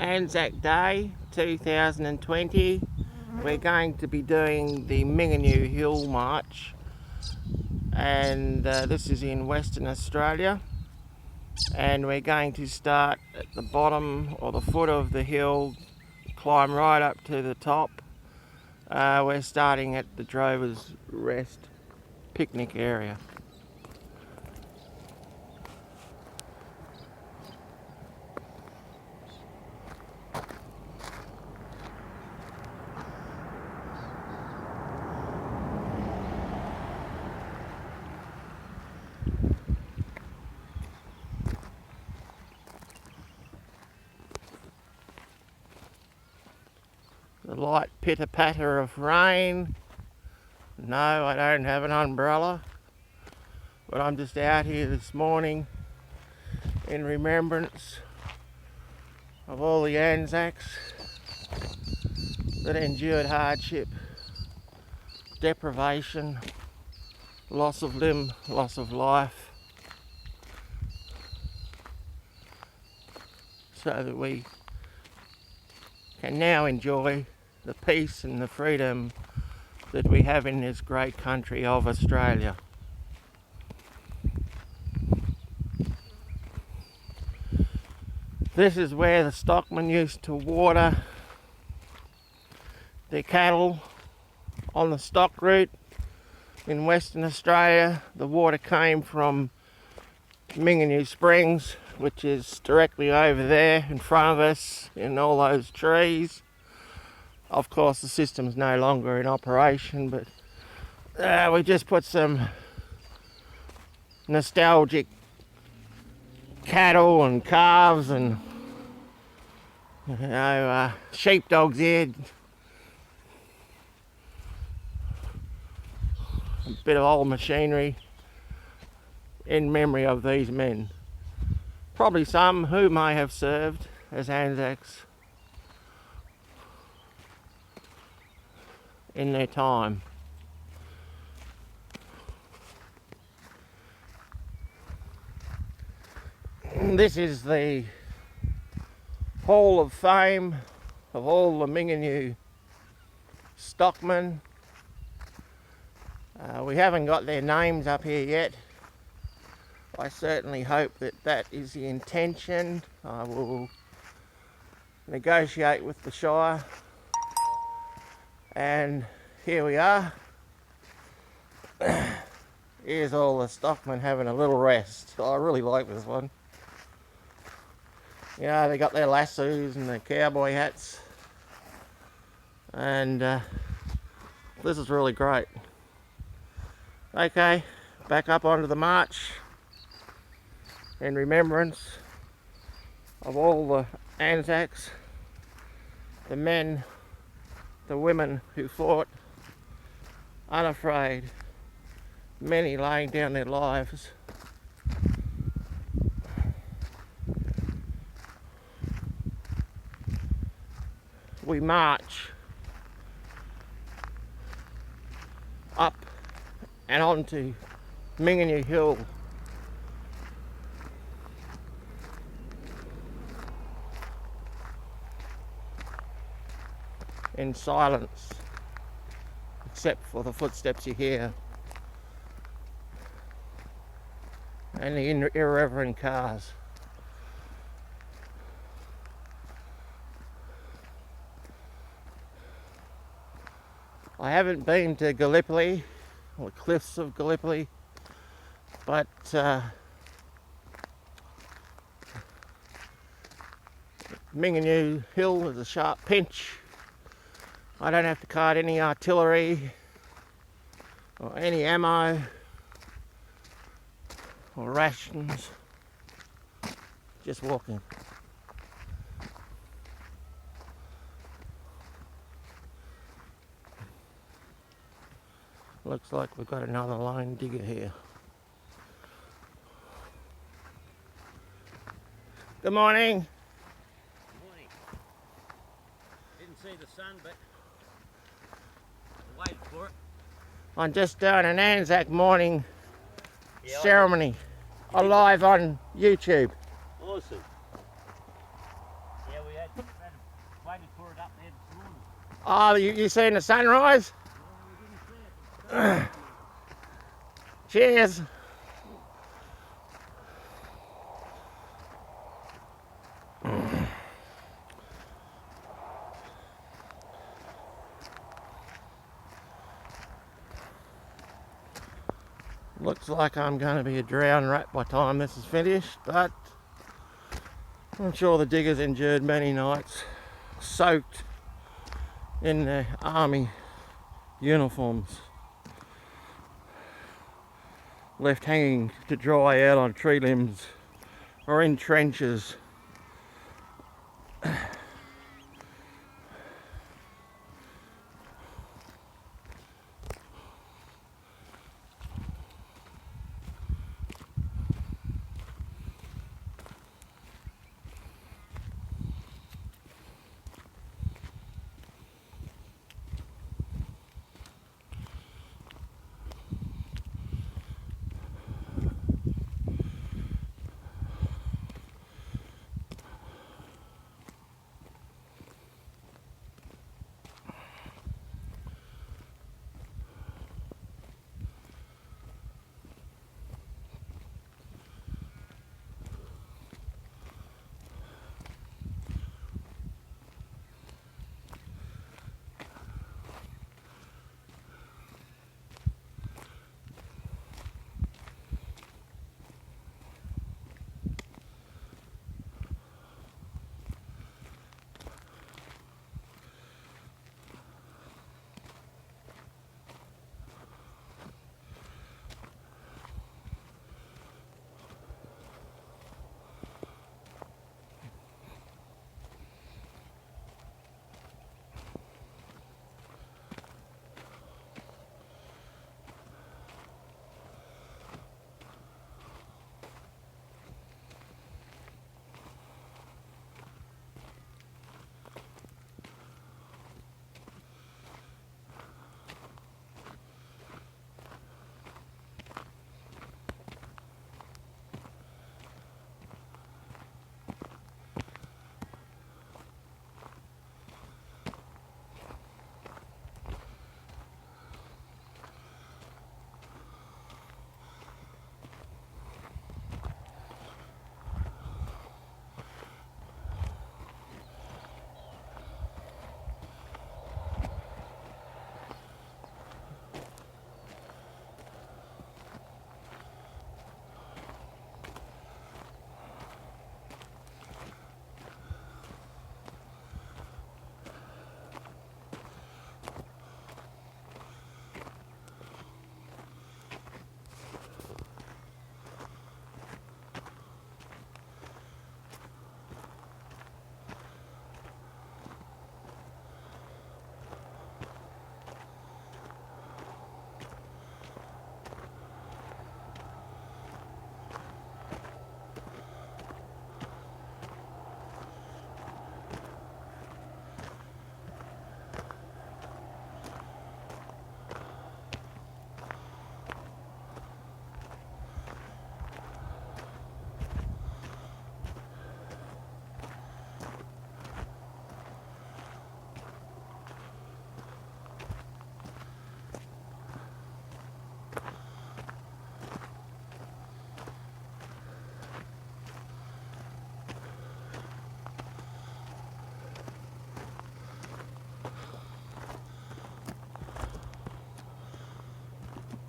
Anzac Day 2020. We're going to be doing the Mingenew Hill March, and this is in Western Australia, and we're going to start at the bottom or the foot of the hill, climb right up to the top. We're starting at the Drovers Rest picnic area. The light pitter-patter of rain. No, I don't have an umbrella, but I'm just out here this morning in remembrance of all the Anzacs that endured hardship, deprivation, loss of limb, loss of life, so that we can now enjoy the peace and the freedom that we have in this great country of Australia. This is where the stockmen used to water their cattle on the stock route in Western Australia. The water came from Mingenew Springs, which is directly over there in front of us in all those trees. Of course, the system's no longer in operation, but we just put some nostalgic cattle and calves and sheepdogs here. A bit of old machinery in memory of these men. Probably some who may have served as Anzacs in their time. This is the Hall of Fame of all the Mingenew stockmen. We haven't got their names up here yet. I certainly hope that that is the intention. I will negotiate with the Shire. And here we are. Here's all the stockmen having a little rest. I really like this one. You know, they got their lassos and their cowboy hats. And this is really great. Okay, back up onto the march in remembrance of all the Anzacs, the men, the women who fought unafraid, many laying down their lives. We march up and onto Mingenew Hill in silence, except for the footsteps you hear and the irreverent cars. I haven't been to Gallipoli or the cliffs of Gallipoli, but Mingenew Hill is a sharp pinch. I don't have to cart any artillery or any ammo or rations, just walking. Looks like we've got another lone digger here. Good morning. Good morning. Didn't see the sun, but I waited for it. I'm just doing an Anzac morning ceremony live on YouTube. Awesome. Yeah, we had waited for it up there this morning. Oh, you seen the sunrise? No, we didn't see it. Cheers. Looks like I'm going to be a drowned rat by the time this is finished, but I'm sure the diggers endured many nights soaked in their army uniforms, left hanging to dry out on tree limbs or in trenches.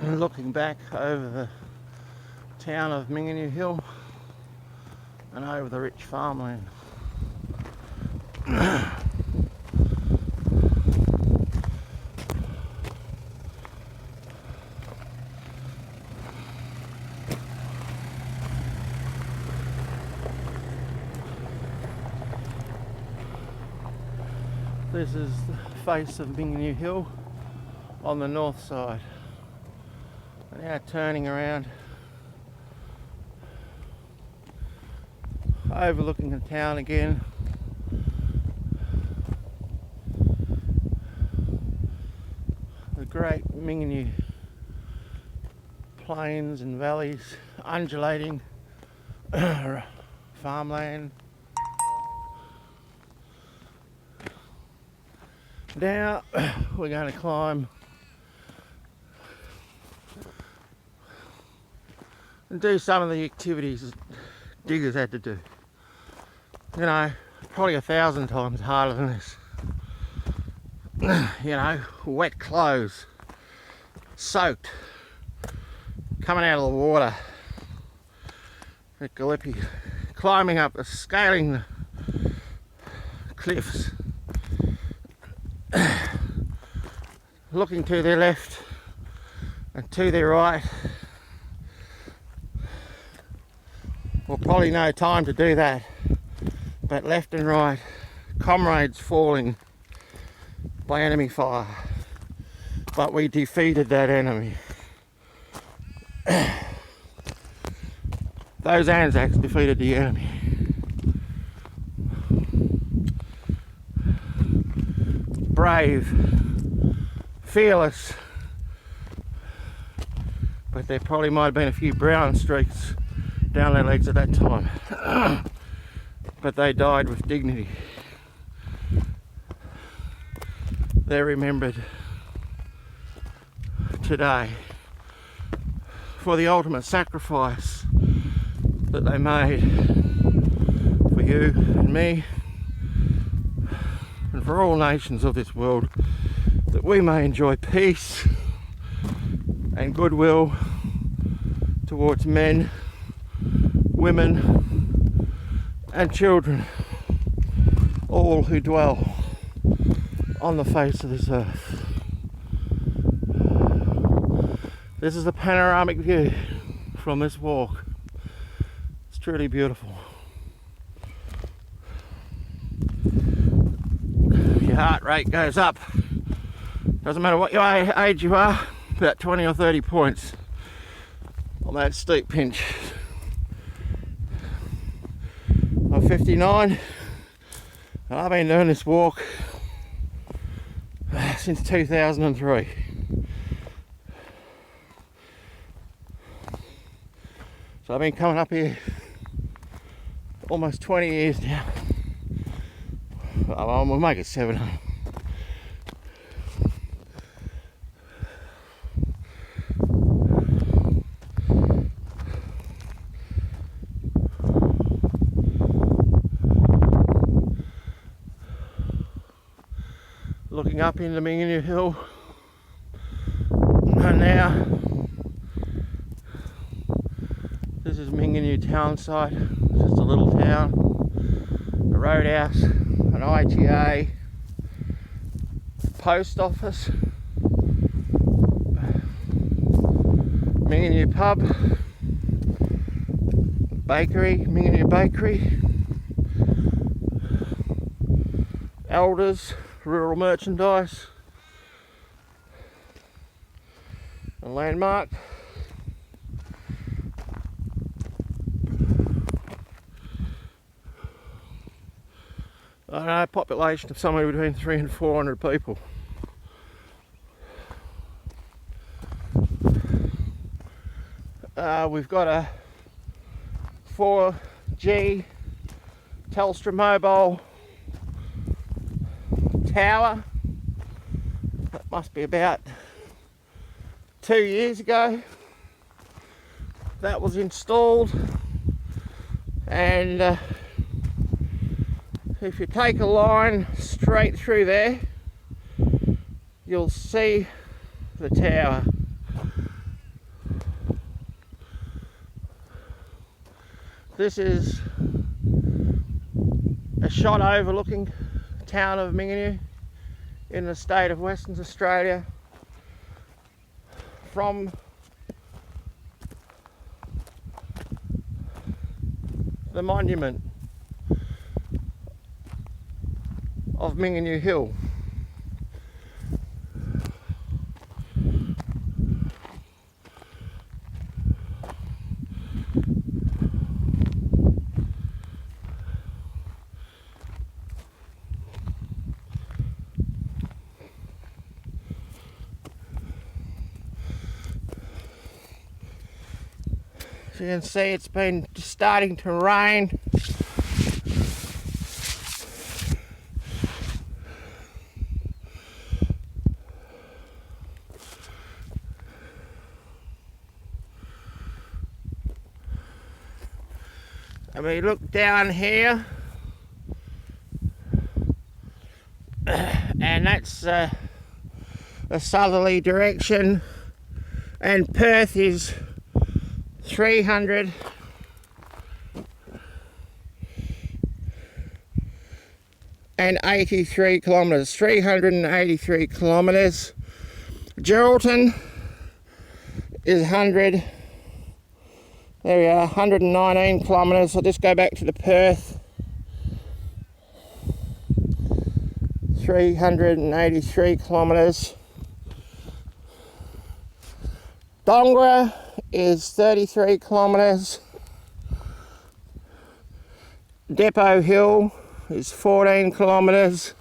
And looking back over the town of Mingenew Hill and over the rich farmland. This is the face of Mingenew Hill on the north side. And now turning around, overlooking the town again. The great Mingenew plains and valleys, undulating farmland. Now we're going to climb and do some of the activities that diggers had to do. You know, probably 1,000 times harder than this. You know, wet clothes, soaked, coming out of the water at Gallipoli, climbing up, scaling the cliffs, looking to their left and to their right. Well, probably no time to do that, but left and right, comrades falling by enemy fire, but we defeated that enemy. Those Anzacs defeated the enemy. Brave, fearless, but there probably might have been a few brown streaks down their legs at that time. But they died with dignity. They're remembered today for the ultimate sacrifice that they made for you and me and for all nations of this world, that we may enjoy peace and goodwill towards men, women and children, all who dwell on the face of this earth. This is the panoramic view from this walk. It's truly beautiful. Your heart rate goes up. Doesn't matter what your age you are, about 20 or 30 points on that steep pinch. I'm 59 and I've been doing this walk since 2003. So I've been coming up here almost 20 years now. We'll make it 7. Looking up into Mingenew Hill, and now this is Mingenew town site, just a little town, a roadhouse, an IGA, post office, Mingenew pub, bakery, Mingenew bakery, elders, rural merchandise, a landmark. I don't know, population of somewhere between 300 and 400 people. We've got a 4G Telstra mobile tower. That must be about 2 years ago that was installed, and if you take a line straight through there, you'll see the tower. This is a shot overlooking the town of Mingenew in the state of Western Australia from the monument of Mingenew Hill. As you can see, it's been starting to rain. And we look down here, and that's a southerly direction, and Perth is 383 kilometres. 383 kilometres. Geraldton is 100. There we are, 119 kilometres. I'll just go back to the Perth. 383 kilometres. Dongra is 33 kilometres. Depot Hill is 14 kilometres.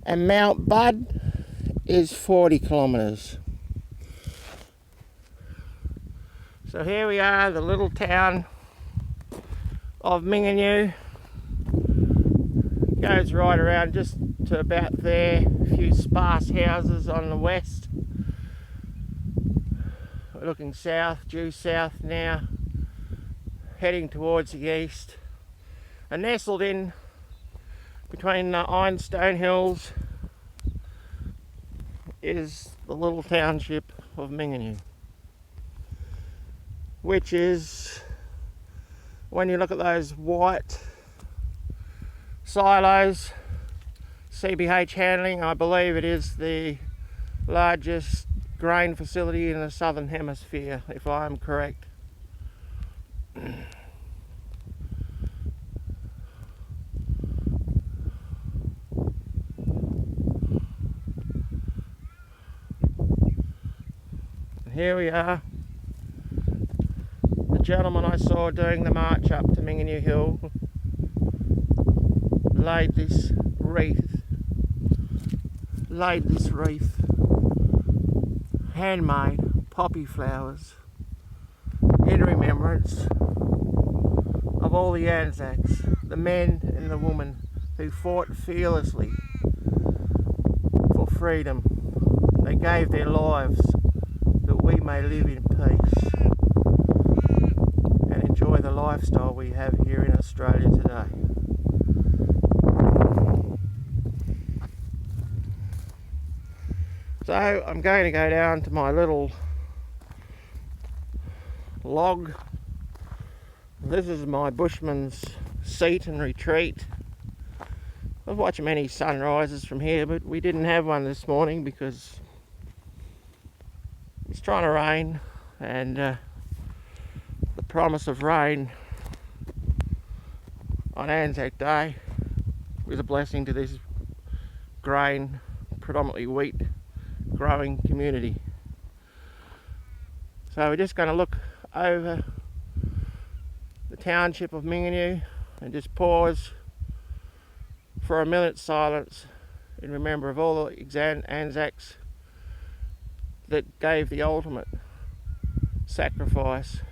And Mount Budd is 40 kilometres. So here we are, the little town of Mingenew. Goes right around just to about there. A few sparse houses on the west. We're looking south, due south now, heading towards the east. And nestled in between the Ironstone Hills is the little township of Mingenew, which is, when you look at those white silos, CBH handling, I believe it is the largest grain facility in the southern hemisphere, if I am correct. Here we are. The gentleman I saw doing the march up to Mingenew Hill laid this wreath, handmade poppy flowers in remembrance of all the Anzacs, the men and the women who fought fearlessly for freedom. They gave their lives that we may live in peace and enjoy the lifestyle we have here in Australia today. So I'm going to go down to my little log. This is my bushman's seat and retreat. I've watched many sunrises from here, but we didn't have one this morning because it's trying to rain, and the promise of rain on Anzac Day was a blessing to this grain, predominantly wheat growing community. So we're just going to look over the township of Mingenew and just pause for a minute's silence in remember of all the Anzacs that gave the ultimate sacrifice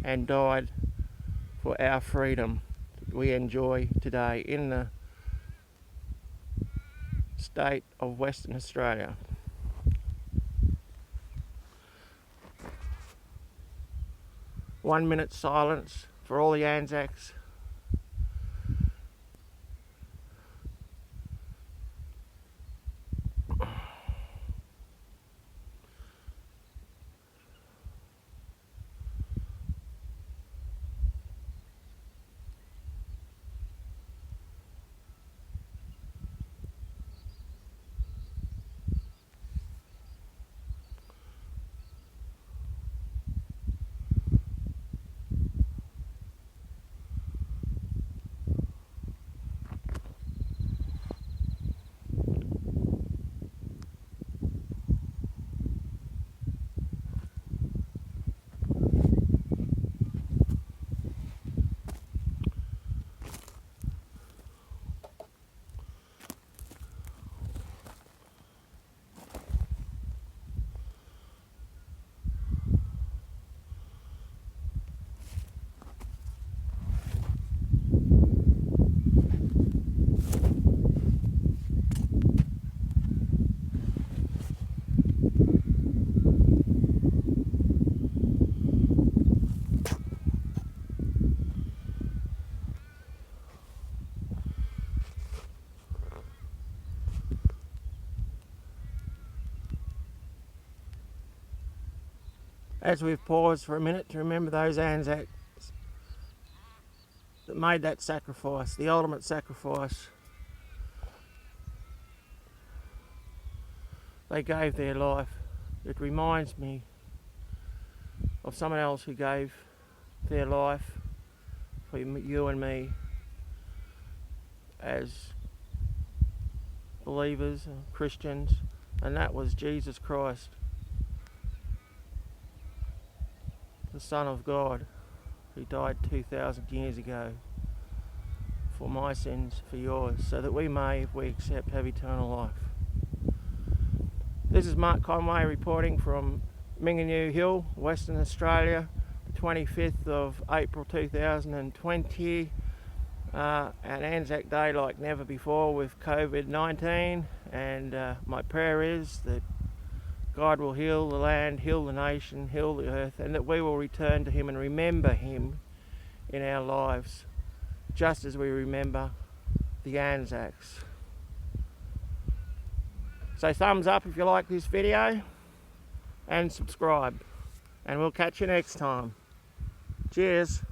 and died for our freedom that we enjoy today in the state of Western Australia. One minute silence for all the Anzacs. as we've paused for a minute to remember those Anzacs that made that sacrifice, the ultimate sacrifice. They gave their life. It reminds me of someone else who gave their life for you and me as believers and Christians, and that was Jesus Christ, the Son of God, who died 2,000 years ago for my sins, for yours, so that we may, if we accept, have eternal life. This is Mark Conway reporting from Mingenew Hill, Western Australia, the 25th of April 2020, an Anzac Day like never before with COVID-19, and my prayer is that God will heal the land, heal the nation, heal the earth, and that we will return to Him and remember Him in our lives, just as we remember the Anzacs. So thumbs up if you like this video, and subscribe, and we'll catch you next time. Cheers.